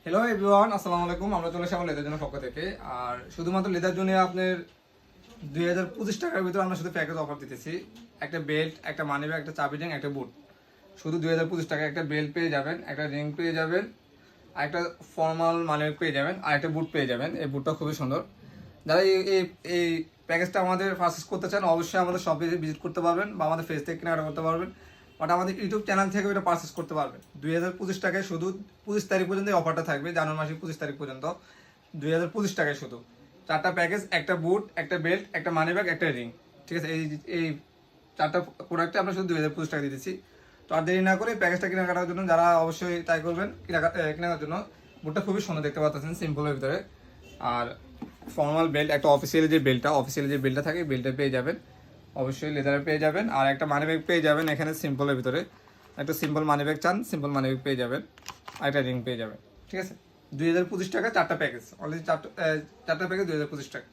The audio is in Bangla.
হ্যালো এভরিওয়ান, আসসালামু আলাইকুম। আমরা চলে এসেছি আমার লেদার জন্য পক্ষ থেকে। আর শুধুমাত্র লেদার জন্য আপনার 2025 টাকার ভিতরে আমরা শুধু প্যাকেজ অফার দিতেছি। একটা বেল্ট, একটা মানি ব্যাগ, একটা চাবি রিং, একটা বুট। শুধু 2025 টাকা একটা বেল্ট পেয়ে যাবেন, একটা রিং পেয়ে যাবেন, আর একটা ফর্মাল মানি ব্যাগ পেয়ে যাবেন, আর একটা বুট পেয়ে যাবেন। এই বুটটা খুবই সুন্দর। যারা এই প্যাকেজটা আমাদের পারচেস করতে চান অবশ্যই আমাদের শপে ভিজিট করতে পারবেন বা আমাদের ফেস থেকে কেনাকাটা করতে পারবেন। বাট আমাদের ইউটিউব চ্যানেল থেকে এটা পারচেস করতে পারবেন। 2025 টাকায় শুধু 25 তারিখ পর্যন্ত এই অফারটা থাকবে, জানুয়ারি মাসের 25 তারিখ পর্যন্ত। 2025 টাকায় শুধু 4টা প্যাকেজ, একটা বুট, একটা বেল্ট, একটা মানি ব্যাগ, একটা রিং। ঠিক আছে, এই 4টা প্রোডাক্টে আমরা শুধু 2025 টাকা দিতেছি। তো আর দেরি না করে প্যাকেজটা কেনাকাটার জন্য যারা অবশ্যই তাই করবেন কেনাকাটার জন্য। বুটটা খুবই সুন্দর দেখতে পাচ্ছেন, সিম্পলের ভিতরে। আর ফর্মাল বেল্ট, একটা অফিসিয়ালি যে বেল্টটা থাকে বেল্টটা পেয়ে যাবেন, অবশ্যই লেদারে পেয়ে যাবেন। আর একটা মানি ব্যাগ পেয়ে যাবেন এখানে সিম্পলের ভিতরে। একটা সিম্পল মানি ব্যাগ চান, সিম্পল মানি ব্যাগ পেয়ে যাবেন, আর একটা রিং পেয়ে যাবেন। ঠিক আছে, 2025 টাকা 4টা প্যাকেজ, অলরেডি 4টা প্যাকেজ 2025 টাকা।